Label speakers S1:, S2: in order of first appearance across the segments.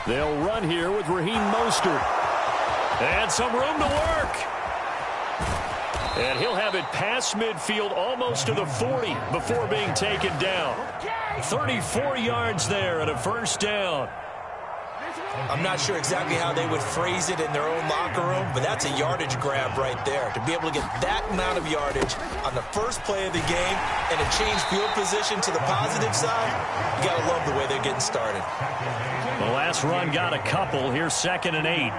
S1: They'll run here with Raheem Mostert. And some room to work. And he'll have it past midfield almost to the 40 before being taken down. 34 yards there and a first down.
S2: I'm not sure exactly how they would phrase it in their own locker room, but that's a yardage grab right there. To be able to get that amount of yardage on the first play of the game and a change field position to the positive side, you got to love the way they're getting started.
S1: The last run got a couple. Here's 2nd and 8.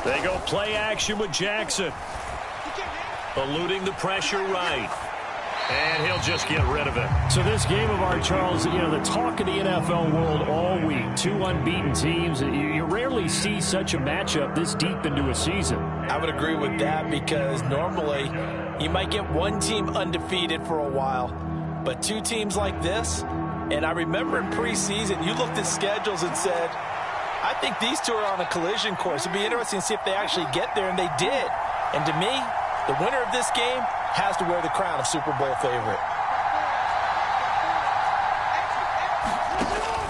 S1: They go play action with Jackson. Eluding the pressure right. And he'll just get rid of it. So this game of art, Charles, the talk of the NFL world all week. 2 unbeaten teams. You rarely see such a matchup this deep into a season.
S2: I would agree with that because normally you might get one team undefeated for a while. But 2 teams like this, and I remember in preseason, you looked at schedules and said, I think these 2 are on a collision course. It'd be interesting to see if they actually get there, and they did. And to me, the winner of this game has to wear the crown of Super Bowl favorite.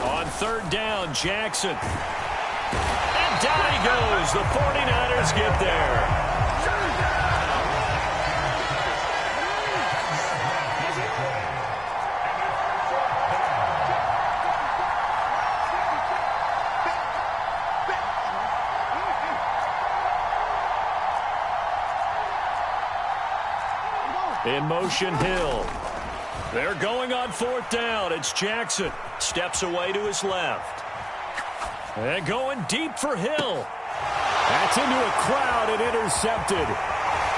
S1: On 3rd down, Jackson. And down he goes. The 49ers get there. In motion, Hill. They're going on 4th down. It's Jackson. Steps away to his left. And going deep for Hill. That's into a crowd and intercepted.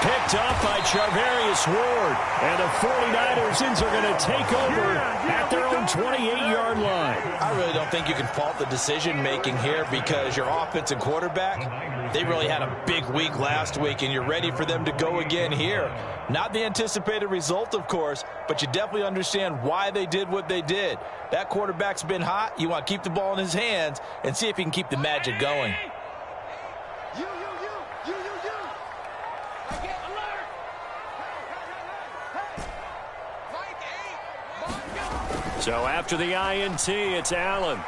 S1: Picked up by Charvarius Ward. And the 49ers are going to take over at their own 28-yard line.
S2: I really don't think you can fault the decision-making here because your offense and quarterback, they really had a big week last week, and you're ready for them to go again here. Not the anticipated result, of course, but you definitely understand why they did what they did. That quarterback's been hot. You want to keep the ball in his hands and see if he can keep the magic going.
S1: So after the INT, it's Allen.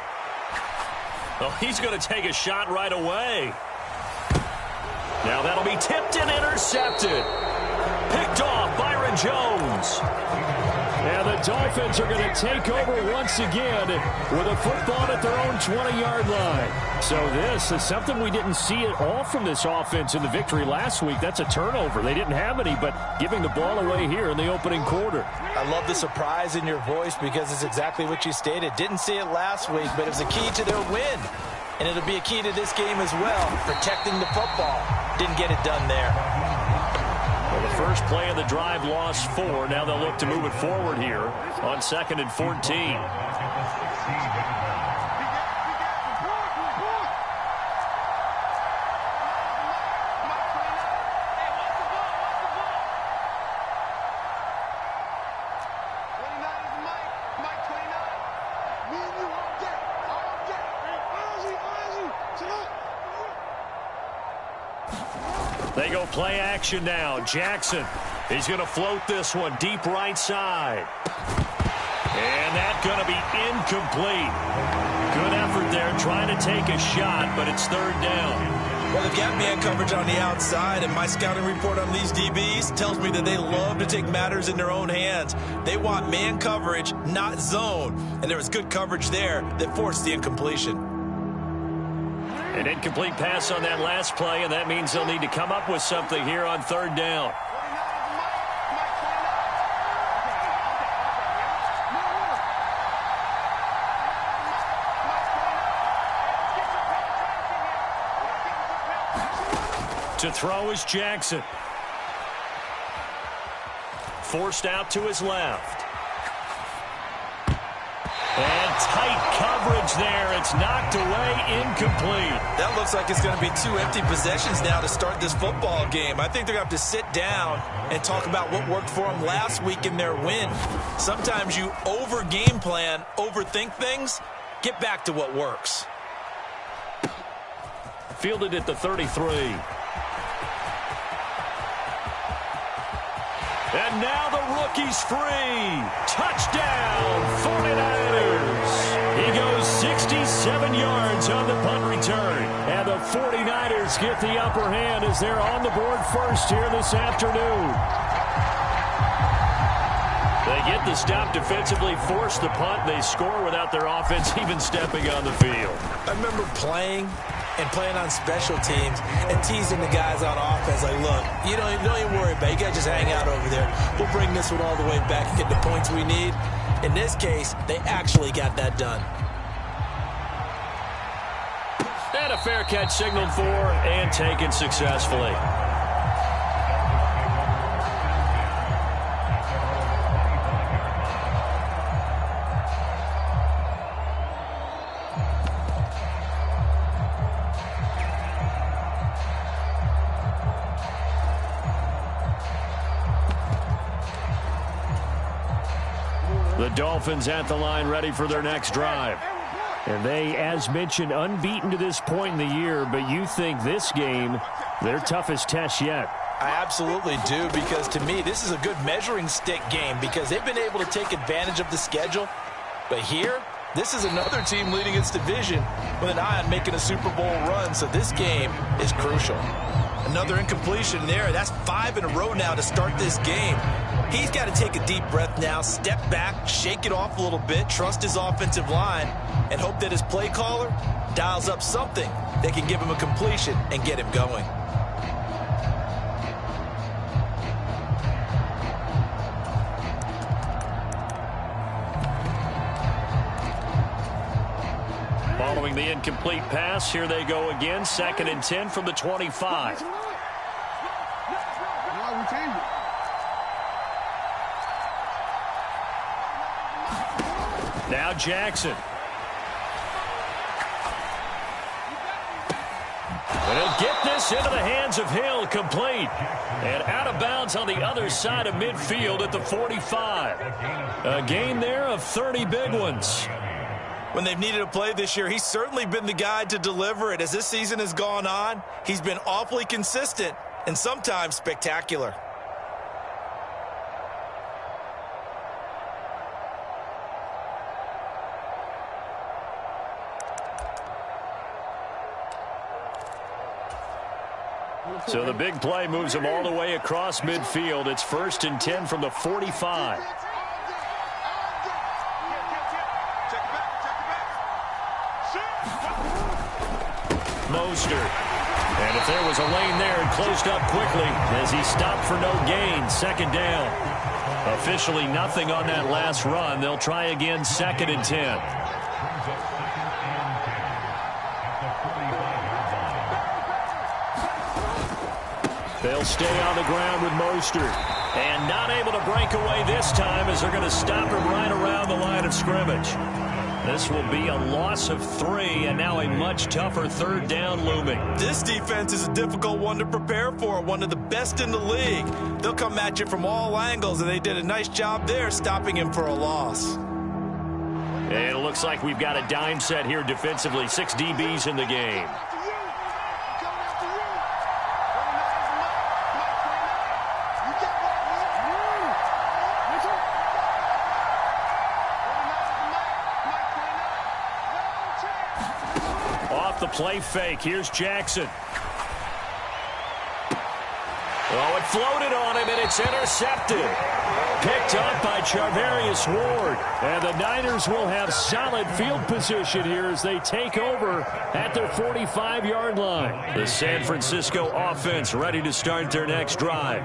S1: Oh, he's going to take a shot right away. Now that'll be tipped and intercepted. Picked off Byron Jones. And the Dolphins are going to take over once again with a football at their own 20-yard line. So this is something we didn't see at all from this offense in the victory last week. That's a turnover. They didn't have any, but giving the ball away here in the opening quarter.
S2: I love the surprise in your voice because it's exactly what you stated. Didn't see it last week, but it was a key to their win. And it'll be a key to this game as well, protecting the football. Didn't get it done there.
S1: Well, the first play of the drive lost 4. Now they'll look to move it forward here on 2nd and 14. They go play action now. Jackson, he's going to float this one deep right side. And that's going to be incomplete. Good effort there trying to take a shot, but it's 3rd down.
S2: Well, they've got man coverage on the outside, and my scouting report on these DBs tells me that they love to take matters in their own hands. They want man coverage, not zone. And there was good coverage there that forced the incompletion.
S1: An incomplete pass on that last play, and that means they'll need to come up with something here on 3rd down. To throw is Jackson. Forced out to his left. And tight coverage there. It's knocked away, incomplete.
S2: That looks like it's going to be 2 empty possessions now to start this football game. I think they're going to have to sit down and talk about what worked for them last week in their win. Sometimes you over-game plan, overthink things, get back to what works.
S1: fielded at the 33. And now the rookie's free. Touchdown, 49ers. He goes 67 yards on the punt return. And the 49ers get the upper hand as they're on the board first here this afternoon. They get the stop defensively, force the punt. They score without their offense even stepping on the field.
S2: I remember playing on special teams and teasing the guys on offense like, look, you don't even worry about it. You guys just hang out over there. We'll bring this one all the way back and get the points we need. In this case, they actually got that done.
S1: And a fair catch signaled for and taken successfully. The Dolphins at the line, ready for their next drive. And they, as mentioned, unbeaten to this point in the year, but you think this game, their toughest test yet.
S2: I absolutely do, because to me, this is a good measuring stick game because they've been able to take advantage of the schedule. But here, this is another team leading its division with an eye on making a Super Bowl run, so this game is crucial. Another incompletion there. That's 5 in a row now to start this game. He's got to take a deep breath now, step back, shake it off a little bit, trust his offensive line, and hope that his play caller dials up something that can give him a completion and get him going.
S1: Following the incomplete pass, here they go again, 2nd and 10 from the 25. Now Jackson. And he'll get this into the hands of Hill, complete. And out of bounds on the other side of midfield at the 45. A gain there of 30 big ones.
S2: When they've needed a play this year, he's certainly been the guy to deliver it. As this season has gone on, he's been awfully consistent and sometimes spectacular.
S1: So the big play moves him all the way across midfield. It's 1st and 10 from the 45. Mostert. And if there was a lane there, it closed up quickly as he stopped for no gain. 2nd down. Officially nothing on that last run. They'll try again, 2nd and 10. They'll stay on the ground with Mostert. And not able to break away this time as they're going to stop him right around the line of scrimmage. This will be a loss of 3, and now a much tougher 3rd down looming.
S2: This defense is a difficult one to prepare for, one of the best in the league. They'll come at you from all angles, and they did a nice job there stopping him for a loss.
S1: And it looks like we've got a dime set here defensively. 6 DBs in the game. The play fake. Here's Jackson. Oh, it floated on him, and it's intercepted. Picked up by Charvarius Ward. And the Niners will have solid field position here as they take over at their 45-yard line. The San Francisco offense ready to start their next drive.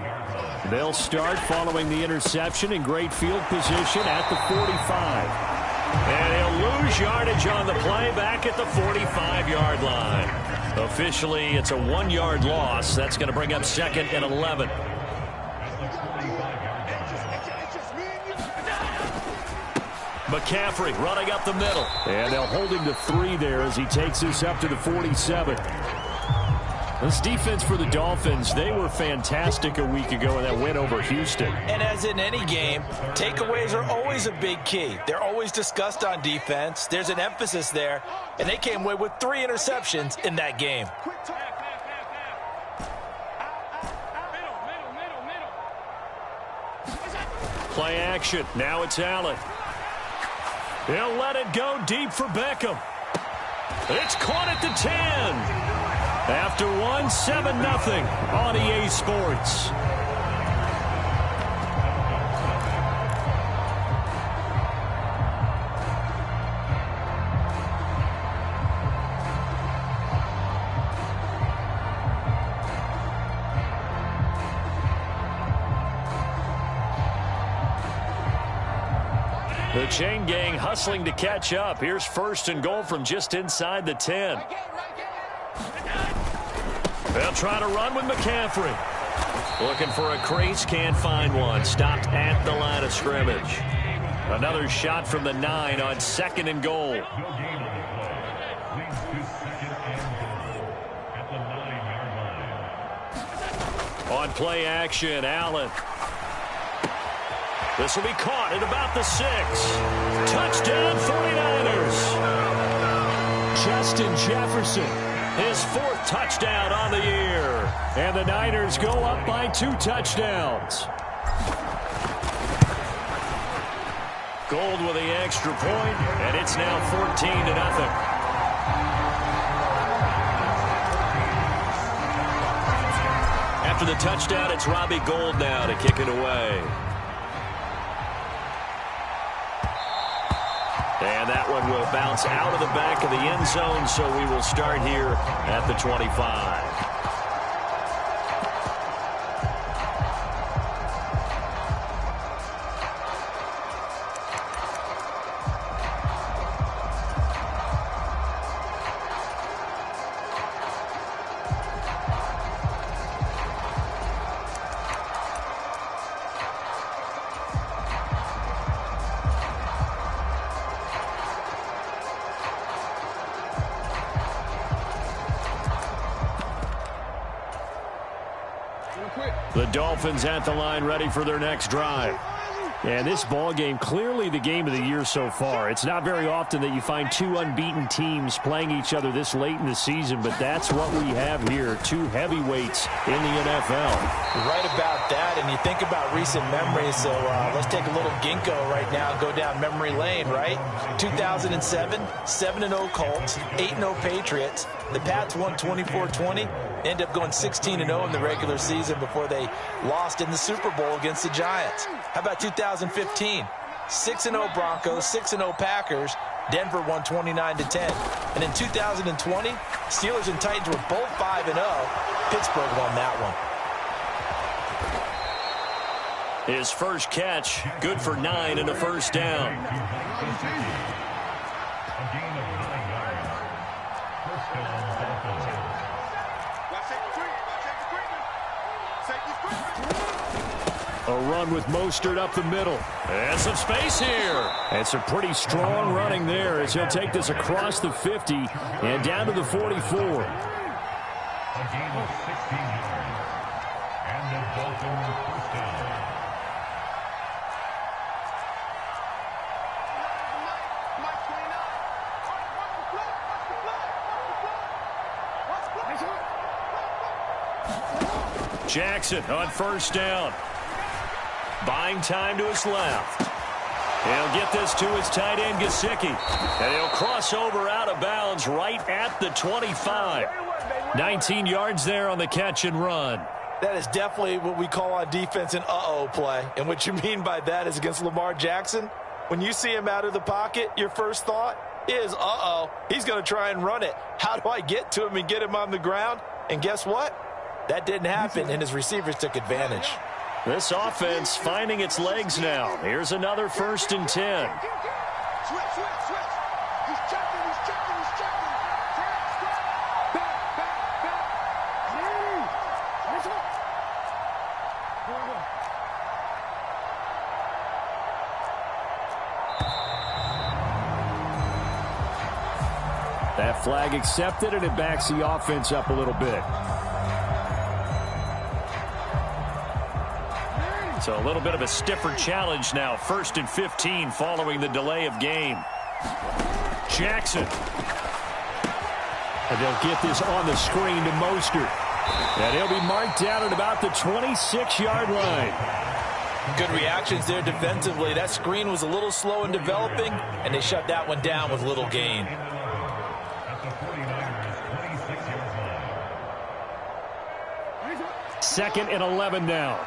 S1: They'll start following the interception in great field position at the 45. And he'll lose yardage on the play back at the 45-yard line. Officially, it's a 1-yard loss. That's going to bring up 2nd and 11. McCaffrey running up the middle. And they'll hold him to 3 there as he takes this up to the 47. This defense for the Dolphins, they were fantastic a week ago in that win over Houston.
S2: And as in any game, takeaways are always a big key. They're always discussed on defense. There's an emphasis there, and they came away with 3 interceptions in that game.
S1: Play action. Now it's Allen. He'll let it go deep for Beckham. It's caught at the 10. After one, 7-0 on EA Sports. The chain gang hustling to catch up. Here's 1st and goal from just inside the 10. They'll try to run with McCaffrey. Looking for a crease, can't find one. Stopped at the line of scrimmage. Another shot from the 9 on 2nd and goal. On play action, Allen. This will be caught at about the 6. Touchdown, 49ers. Justin Jefferson. His 4th touchdown on the year. And the Niners go up by 2 touchdowns. Gold with the extra point, and it's now 14-0. After the touchdown, it's Robbie Gould now to kick it away. And that one will bounce out of the back of the end zone, so we will start here at the 25. The Dolphins at the line, ready for their next drive. And this ball game, clearly the game of the year so far. It's not very often that you find 2 unbeaten teams playing each other this late in the season, but that's what we have here, 2 heavyweights in the NFL.
S2: Right about that, and you think about recent memories, so let's take a little ginkgo right now and go down memory lane, right? 2007, 7-0 Colts, 8-0 Patriots. The Pats won 24-20, end up going 16-0 in the regular season before they lost in the Super Bowl against the Giants. How about 2015? 6-0 Broncos, 6-0 Packers. Denver won 29-10. And in 2020, Steelers and Titans were both 5-0. Pittsburgh won that one.
S1: His first catch, good for 9 and a first down. A run with Mostert up the middle. And some space here. And some pretty strong running there as he'll take this across the 50 and down to the 44. A gain of 16 yards. And the Dolphins first down. Jackson on first down. Buying time to his left. He'll get this to his tight end, Gesicki. And he'll cross over out of bounds right at the 25. 19 yards there on the catch and run.
S2: That is definitely what we call on defense an uh-oh play. And what you mean by that is against Lamar Jackson, when you see him out of the pocket, your first thought is, uh-oh, he's going to try and run it. How do I get to him and get him on the ground? And guess what? That didn't happen, and his receivers took advantage.
S1: This offense finding its legs now. Here's another 1st and 10. That flag accepted, and it backs the offense up a little bit. So a little bit of a stiffer challenge now. 1st and 15 following the delay of game. Jackson. And they'll get this on the screen to Mostert. And he'll be marked down at about the 26-yard line.
S2: Good reactions there defensively. That screen was a little slow in developing, and they shut that one down with little gain.
S1: Second and 11 now.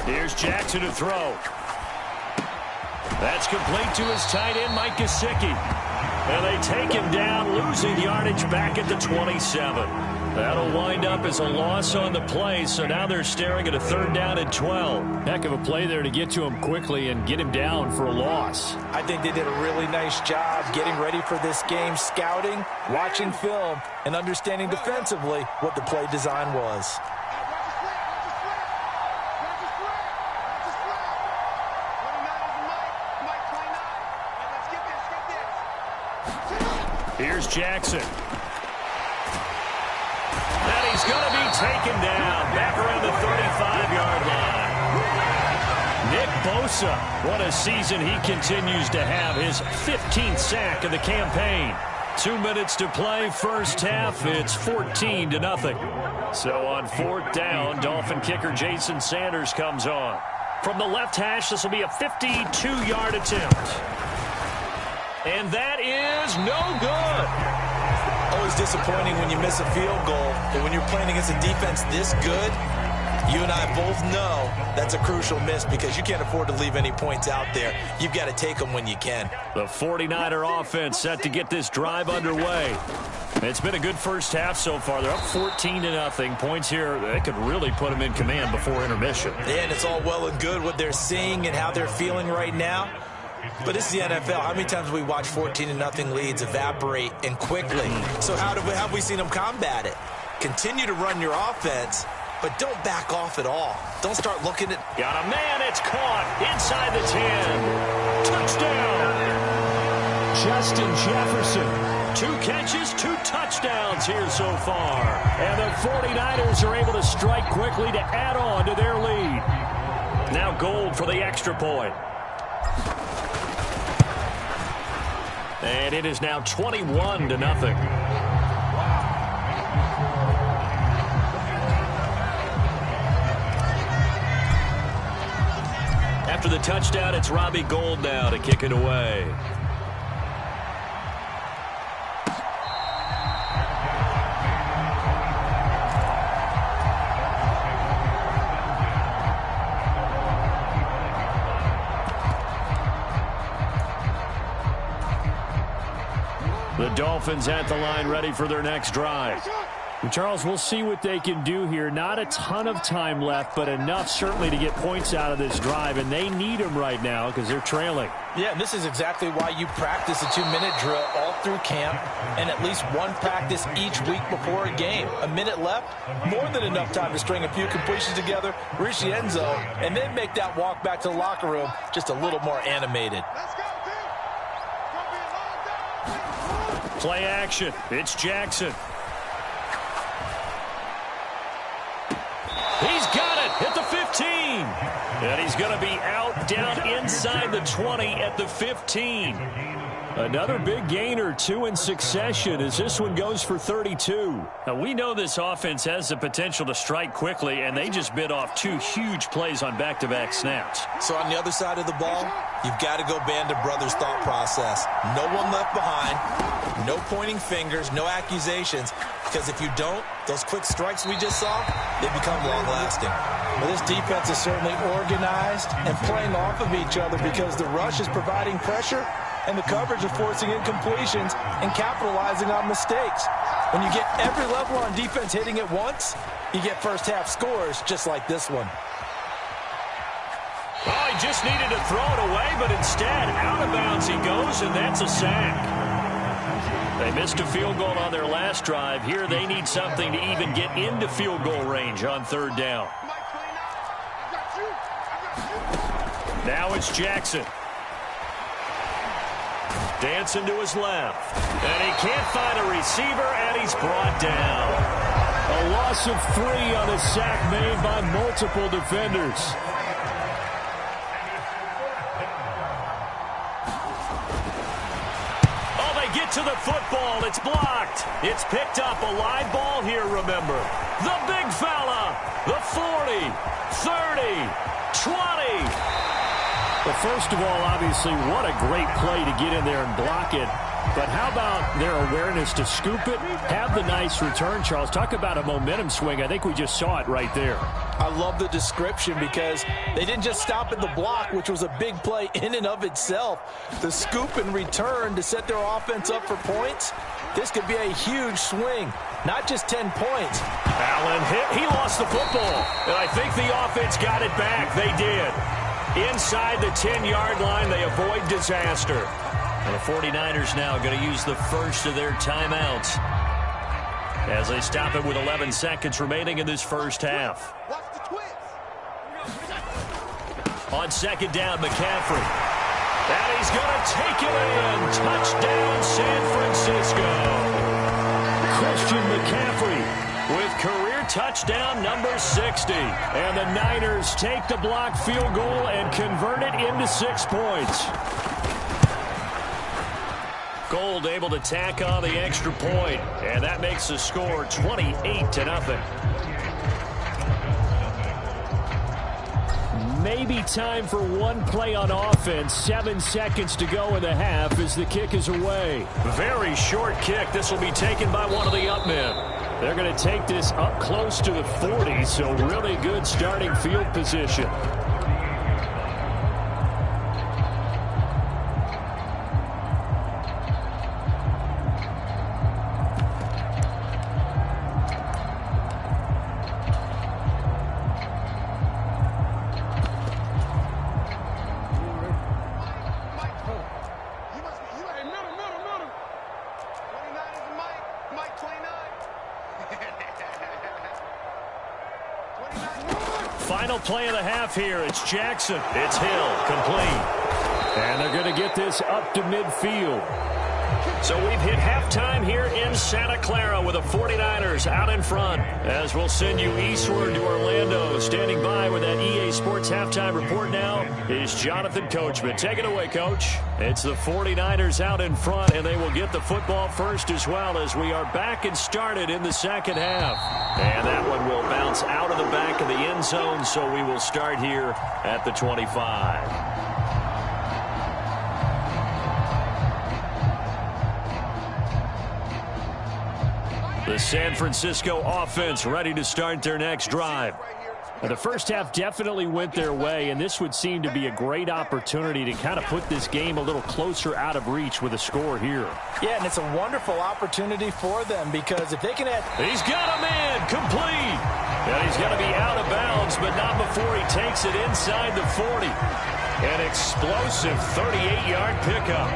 S1: Here's Jackson to throw. That's complete to his tight end, Mike Gesicki. And they take him down, losing yardage back at the 27. That'll wind up as a loss on the play, so now they're staring at a 3rd down and 12.
S3: Heck of a play there to get to him quickly and get him down for a loss.
S2: I think they did a really nice job getting ready for this game, scouting, watching film, and understanding defensively what the play design was.
S1: Here's Jackson. And he's going to be taken down back around the 35-yard line. Nick Bosa, what a season he continues to have. His 15th sack of the campaign. 2 minutes to play, first half. It's 14-0. So on 4th down, Dolphin kicker Jason Sanders comes on. From the left hash, this will be a 52-yard attempt. And that is no good.
S2: Always disappointing when you miss a field goal, but when you're playing against a defense this good, you and I both know that's a crucial miss because you can't afford to leave any points out there. You've got to take them when you can.
S1: The 49er offense set to get this drive underway. It's been a good first half so far. They're up 14-0. Points here, they could really put them in command before intermission.
S2: Yeah, and it's all well and good what they're seeing and how they're feeling right now. But it's the NFL. How many times have we watched 14-0 leads evaporate and quickly? So how have we seen them combat it? Continue to run your offense, but don't back off at all. Don't start looking at...
S1: Got a man, it's caught inside the 10. Touchdown. Justin Jefferson. 2 catches, 2 touchdowns here so far. And the 49ers are able to strike quickly to add on to their lead. Now Gold for the extra point. And it is now 21-0. After the touchdown, it's Robbie Gould now to kick it away. The Dolphins at the line ready for their next drive.
S3: And Charles, we'll see what they can do here. Not a ton of time left, but enough certainly to get points out of this drive, and they need them right now because they're trailing.
S2: Yeah, and this is exactly why you practice a 2-minute drill all through camp and at least one practice each week before a game. A minute left, more than enough time to string a few completions together, reach the end zone, and then make that walk back to the locker room just a little more animated.
S1: Play action. It's Jackson. He's got it at the 15. And he's going to be out down inside the 20 at the 15. Another big gain or 2 in succession as this one goes for 32. Now, we know this offense has the potential to strike quickly, and they just bit off 2 huge plays on back-to-back snaps.
S2: So on the other side of the ball, you've got to go Band of Brothers thought process. No one left behind, no pointing fingers, no accusations, because if you don't, those quick strikes we just saw, they become long-lasting. Well, this defense is certainly organized and playing off of each other because the rush is providing pressure and the coverage is forcing incompletions and capitalizing on mistakes. When you get every level on defense hitting at once, you get first-half scores just like this one.
S1: Oh, he just needed to throw it away, but instead, out of bounds he goes, and that's a sack. They missed a field goal on their last drive. Here they need something to even get into field goal range on 3rd down. Now it's Jackson. Dancing to his left. And he can't find a receiver, and he's brought down.
S3: A loss of 3 on a sack made by multiple defenders.
S1: Oh, they get to the football. It's blocked. It's picked up. A live ball here, remember. The big fella. The 40, 30, 20.
S3: Well, first of all, obviously, what a great play to get in there and block it. But how about their awareness to scoop it, have the nice return, Charles? Talk about a momentum swing. I think we just saw it right there.
S2: I love the description because they didn't just stop at the block, which was a big play in and of itself. The scoop and return to set their offense up for points, this could be a huge swing, not just 10 points.
S1: Allen hit. He lost the football. And I think the offense got it back. They did. Inside the 10-yard line, they avoid disaster. And the 49ers now going to use the first of their timeouts as they stop it with 11 seconds remaining in this first half. On second down, McCaffrey. And he's going to take it in. Touchdown, San Francisco. Christian McCaffrey with career touchdown number 60. And the Niners take the block field goal and convert it into 6 points. Gold able to tack on the extra point, and that makes the score 28-0.
S3: Maybe time for one play on offense. 7 seconds to go in the half as the kick is away.
S1: Very short kick. This will be taken by one of the up men.
S3: They're going to take this up close to the 40, so really good starting field position.
S1: Final play of the half here. It's Jackson. It's Hill. Complete.
S3: And they're going to get this up to midfield.
S1: So we've hit halftime here in Santa Clara with the 49ers out in front. As we'll send you eastward to Orlando. Standing by with that EA Sports halftime report now is Jonathan Coachman. Take it away, Coach. It's the 49ers out in front, and they will get the football first as well as we are back and started in the second half. And that one will bounce out of the back of the end zone, so we will start here at the 25. The San Francisco offense ready to start their next drive.
S3: The first half definitely went their way, and this would seem to be a great opportunity to kind of put this game a little closer out of reach with a score here.
S2: Yeah, and it's a wonderful opportunity for them because if they can add...
S1: He's got a man complete. And he's going to be out of bounds, but not before he takes it inside the 40. An explosive 38-yard pickup.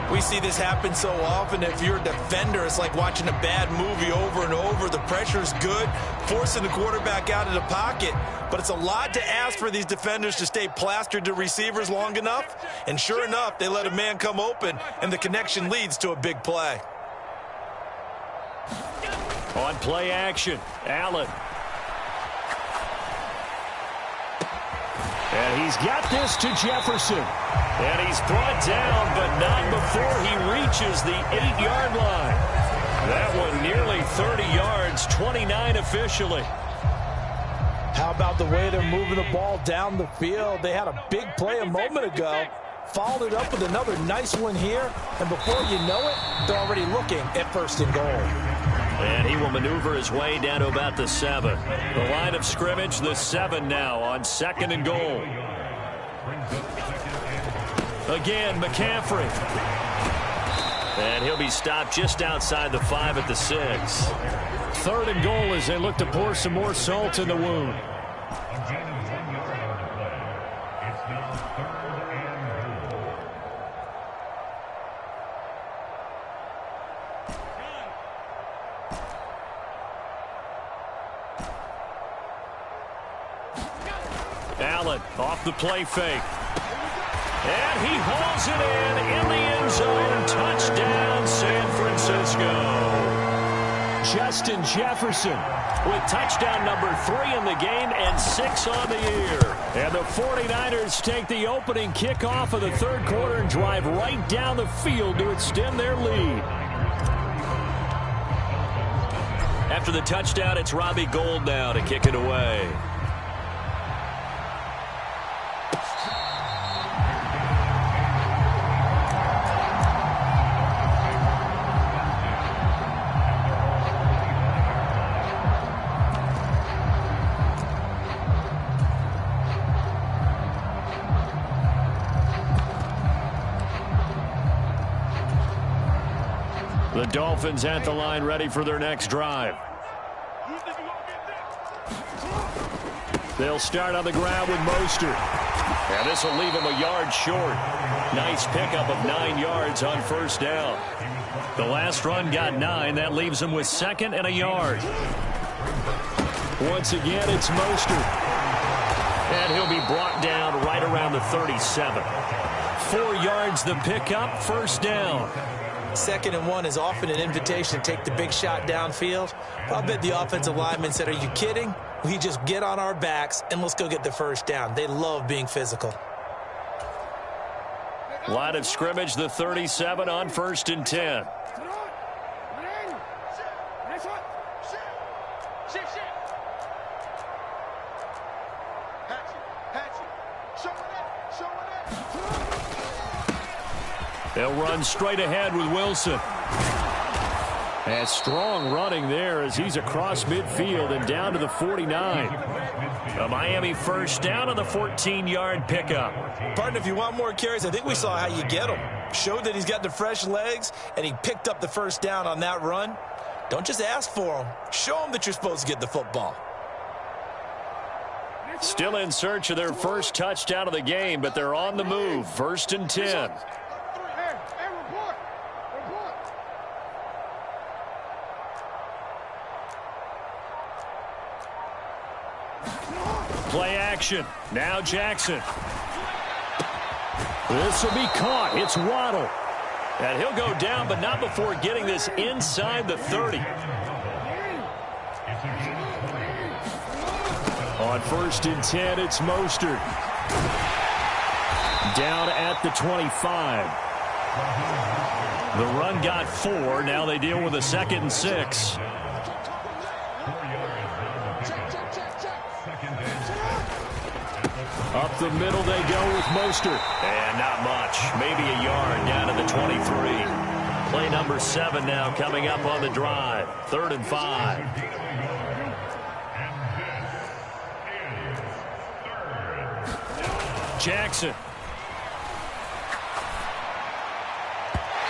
S2: We see this happen so often. If you're a defender, it's like watching a bad movie over and over. The pressure's good, forcing the quarterback out of the pocket. But it's a lot to ask for these defenders to stay plastered to receivers long enough. And sure enough, they let a man come open, and the connection leads to a big play.
S1: On play action, Allen.
S3: And he's got this to Jefferson.
S1: And he's brought down, but not before he reaches the 8-yard line. That one nearly 30 yards, 29 officially.
S2: How about the way they're moving the ball down the field? They had a big play a moment ago, followed it up with another nice one here, and before you know it, they're already looking at 1st and goal.
S1: And he will maneuver his way down to about the 7. The line of scrimmage, the 7 now on 2nd and goal. Again, McCaffrey. And he'll be stopped just outside the 5 at the 6.
S3: 3rd and goal as they look to pour some more salt in the wound.
S1: Allen off the play fake. And he hauls it in the end zone. Francisco.
S3: Justin Jefferson with touchdown number 3 in the game and 6 on the year. And the 49ers take the opening kickoff of the third quarter and drive right down the field to extend their lead.
S1: After the touchdown, it's Robbie Gould now to kick it away.
S3: The Dolphins at the line ready for their next drive. They'll start on the ground with Mostert.
S1: And this will leave him a yard short. Nice pickup of 9 yards on first down. The last run got 9. That leaves him with 2nd and a yard.
S3: Once again, it's Mostert.
S1: And he'll be brought down right around the 37.
S3: 4 yards the pickup, first down.
S2: 2nd and 1 is often an invitation to take the big shot downfield. I'll bet the offensive lineman said, "Are you kidding? We just get on our backs and let's go get the first down." They love being physical.
S3: Line of scrimmage, the 37 on 1st and 10. They'll run straight ahead with Wilson. And strong running there as he's across midfield and down to the 49.
S1: A Miami first down on the 14-yard pickup.
S2: Partner, if you want more carries, I think we saw how you get them. Showed that he's got the fresh legs, and he picked up the first down on that run. Don't just ask for them. Show them that you're supposed to get the football.
S3: Still in search of their first touchdown of the game, but they're on the move. 1st and 10. Play action. Now Jackson. This will be caught. It's Waddle.
S1: And he'll go down, but not before getting this inside the 30.
S3: On 1st and 10, it's Mostert. Down at the 25. The run got 4. Now they deal with a 2nd and 6. Up the middle they go with Mostert.
S1: And not much. Maybe a yard down to the 23. Play number 7 now coming up on the drive. 3rd and 5.
S3: Jackson.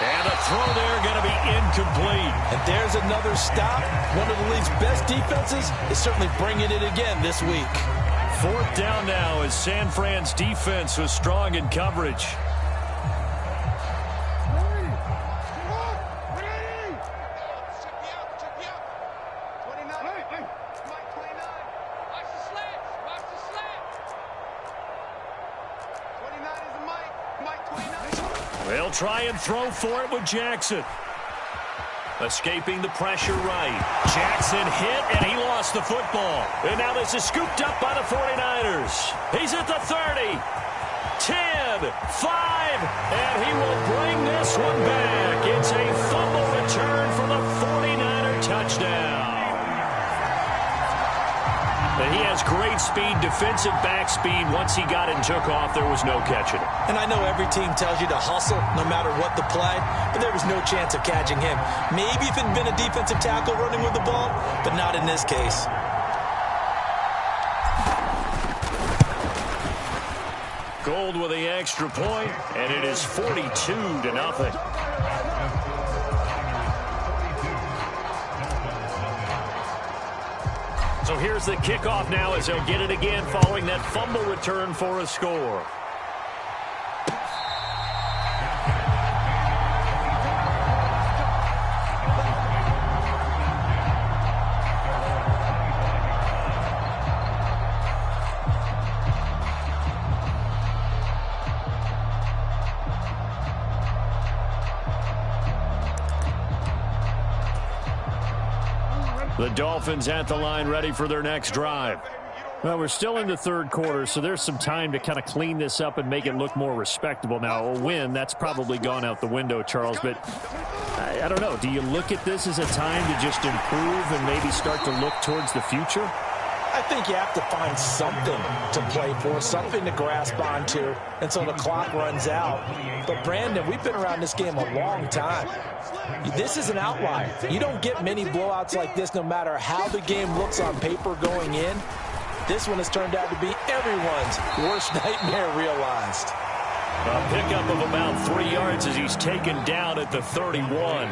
S1: And a throw there going to be incomplete.
S2: And there's another stop. One of the league's best defenses is certainly bringing it again this week.
S3: 4th down now as San Fran's defense was strong in coverage. They'll try and throw for it with Jackson.
S1: Escaping the pressure right.
S3: Jackson hit, and he lost the football.
S1: And now this is scooped up by the 49ers. He's at the 30, 10, 5, and he will bring this one back. It's a fumble return for the 49er touchdown.
S3: And he has great speed, defensive back speed. Once he got it and took off, there was no catching it.
S2: And I know every team tells you to hustle no matter what the play, but there was no chance of catching him. Maybe if it had been a defensive tackle running with the ball, but not in this case.
S3: Gould with the extra point, and it is 42-0. So here's the kickoff now as they'll get it again following that fumble return for a score.
S1: The Dolphins at the line, ready for their next drive.
S3: Well, we're still in the third quarter, so there's some time to kind of clean this up and make it look more respectable. Now, a win, that's probably gone out the window, Charles, but I don't know. Do you look at this as a time to just improve and maybe start to look towards the future?
S2: I think you have to find something to play for, something to grasp onto until the clock runs out. But, Brandon, we've been around this game a long time. This is an outlier. You don't get many blowouts like this no matter how the game looks on paper going in. This one has turned out to be everyone's worst nightmare realized.
S1: A pickup of about 3 yards as he's taken down at the 31.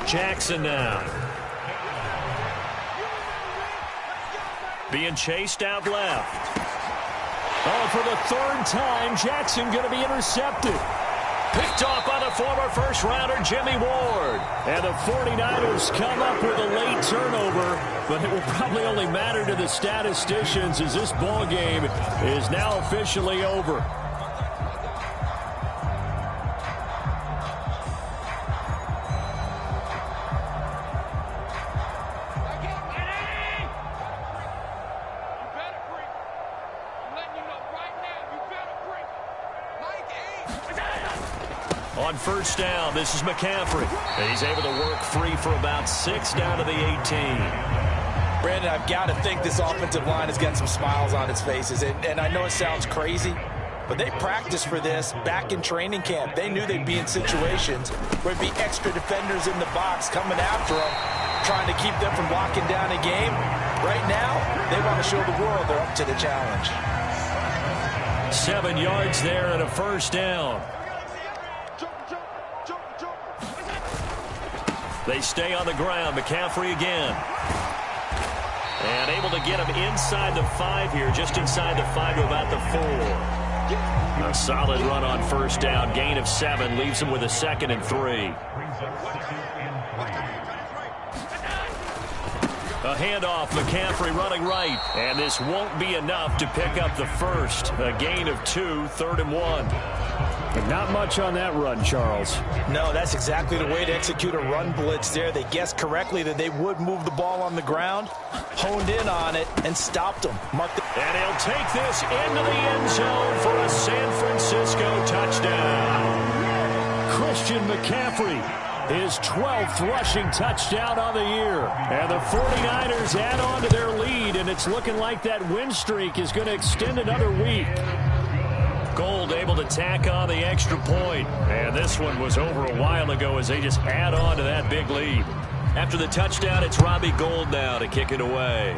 S1: Jackson now. Being chased out left. Oh, for the third time, Jackson going to be intercepted. Picked off by the former first-rounder Jimmy Ward. And the 49ers come up with a late turnover, but it will probably only matter to the statisticians as this ball game is now officially over. On first down, this is McCaffrey. And he's able to work free for about 6 down to the 18.
S2: Brandon, I've got to think this offensive line has got some smiles on its faces. And I know it sounds crazy, but they practiced for this back in training camp. They knew they'd be in situations where there'd be extra defenders in the box coming after them, trying to keep them from locking down a game. Right now, they want to show the world they're up to the challenge.
S1: 7 yards there and a first down. They stay on the ground. McCaffrey again. And able to get him inside the 5 here, just inside the 5 to about the 4. A solid run on first down. Gain of 7 leaves him with a 2nd and 3. A handoff, McCaffrey running right. And this won't be enough to pick up the first. A gain of 2, 3rd and 1.
S3: But not much on that run, Charles.
S2: No, that's exactly the way to execute a run blitz there. They guessed correctly that they would move the ball on the ground, honed in on it, and stopped them.
S1: And he'll take this into the end zone for a San Francisco touchdown.
S3: Christian McCaffrey, his 12th rushing touchdown on the year. And the 49ers add on to their lead, and it's looking like that win streak is going to extend another week.
S1: Gold able to tack on the extra point. And this one was over a while ago as they just add on to that big lead. After the touchdown, it's Robbie Gould now to kick it away.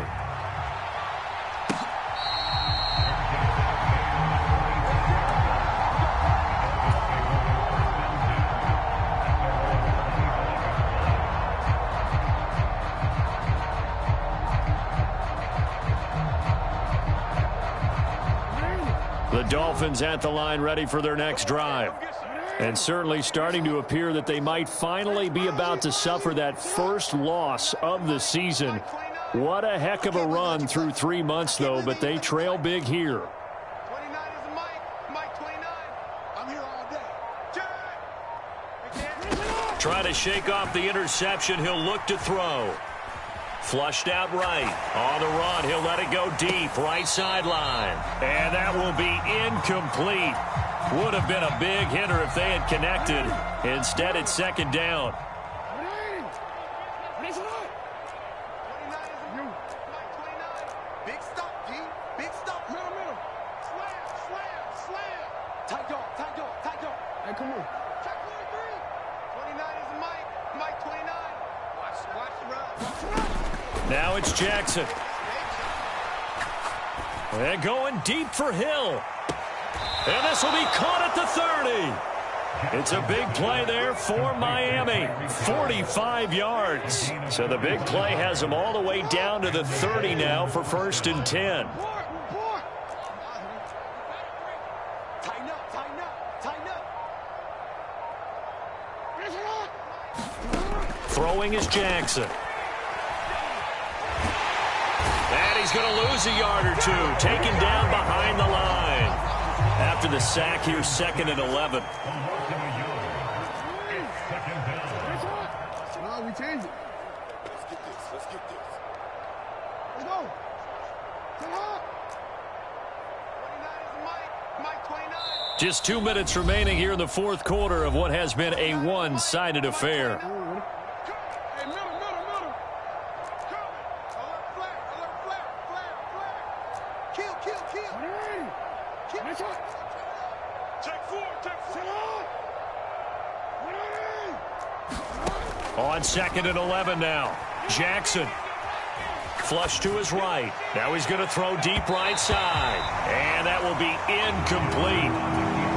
S1: The Dolphins at the line ready for their next drive. And certainly starting to appear that they might finally be about to suffer that first loss of the season. What a heck of a run through 3 months, though, but they trail big here.
S4: 29 is Mike 29. I'm here all day.
S1: Try to shake off the interception. He'll look to throw. Flushed out right. On the run, he'll let it go deep. Right sideline. And that will be incomplete. Would have been a big hitter if they had connected. Instead, it's 2nd down.
S4: Big stop, G. Big stop. Middle. Slam. Tight dog. Hey, come on. Check 43. 29 is Mike 29. Watch the run.
S1: Now it's Jackson. And going deep for Hill. And this will be caught at the 30. It's a big play there for Miami. 45 yards. So the big play has them all the way down to the 30 now for 1st and 10.
S4: Tighten up.
S1: Throwing is Jackson. And he's going to lose a yard or two. Taken down behind the line. After the sack, here's 2nd and 11.
S4: No, we changed it. Let's get this. Let's get this. Let's go. Come on. 29 is Mike 29.
S1: Just 2 minutes remaining here in the fourth quarter of what has been a one-sided affair.
S4: Hey, middle. Alert, flare. Kill. Check 4.
S1: On 2nd and 11 now. Jackson. Flush to his right. Now he's going to throw deep right side. And that will be incomplete.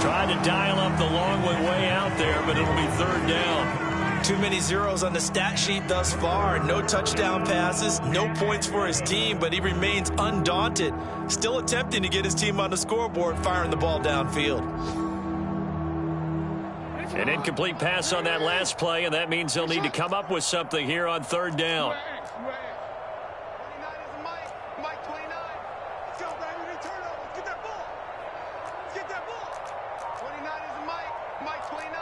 S1: Trying to dial up the long way out there, but it'll be 3rd down.
S2: Too many zeros on the stat sheet thus far. No touchdown passes, no points for his team, but he remains undaunted. Still attempting to get his team on the scoreboard, firing the ball downfield.
S1: An incomplete pass on that last play, and that means they'll need to come up with something here on 3rd down.
S4: 29 is Mike 29. Let's go, baby. Return over. Let's get that ball. 29 is Mike 29.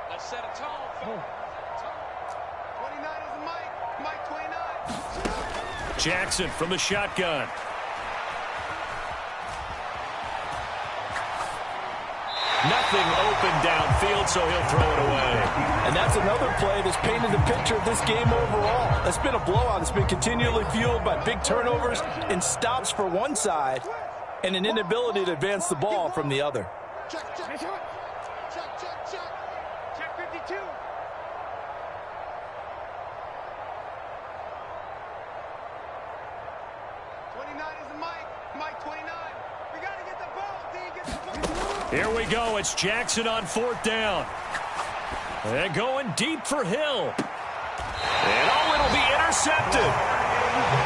S4: Let's set a tone, folks. 29 is Mike 29.
S1: Jackson from the shotgun. Nothing open downfield, so he'll throw it away.
S2: And that's another play that's painted the picture of this game overall. It's been a blowout. It's been continually fueled by big turnovers and stops for one side and an inability to advance the ball from the other.
S4: Check. Check 52. 29 is Mike 29. We got to get the ball, D. Get the ball.
S1: Here we go. It's Jackson on 4th down. And going deep for Hill. And it'll be intercepted.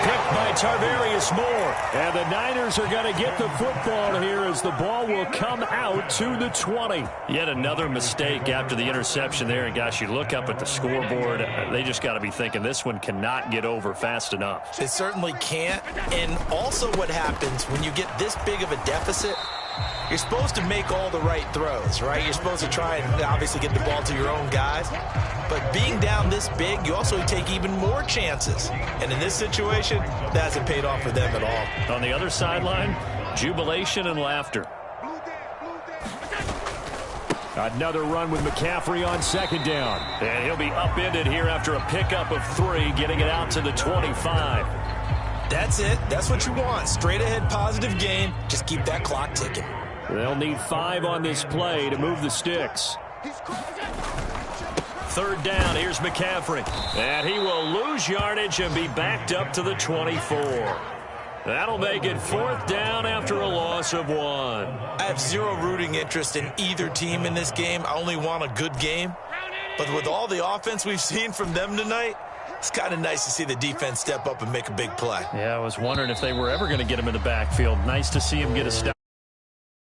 S1: Picked by Tarvarius Moore. And the Niners are going to get the football here as the ball will come out to the 20. Yet another mistake after the interception there. And gosh, you look up at the scoreboard, they just got to be thinking this one cannot get over fast enough.
S2: It certainly can't. And also what happens when you get this big of a deficit, you're supposed to make all the right throws, right? You're supposed to try and obviously get the ball to your own guys. But being down this big, you also take even more chances. And in this situation, that hasn't paid off for them at all.
S1: On the other sideline, jubilation and laughter. Another run with McCaffrey on 2nd down. And he'll be upended here after a pickup of 3, getting it out to the 25.
S2: That's it. That's what you want. Straight ahead positive gain. Just keep that clock ticking.
S1: They'll need 5 on this play to move the sticks. 3rd down, here's McCaffrey. And he will lose yardage and be backed up to the 24. That'll make it 4th down after a loss of 1.
S2: I have zero rooting interest in either team in this game. I only want a good game. But with all the offense we've seen from them tonight, it's kind of nice to see the defense step up and make a big play.
S1: Yeah, I was wondering if they were ever going to get him in the backfield. Nice to see him get a step.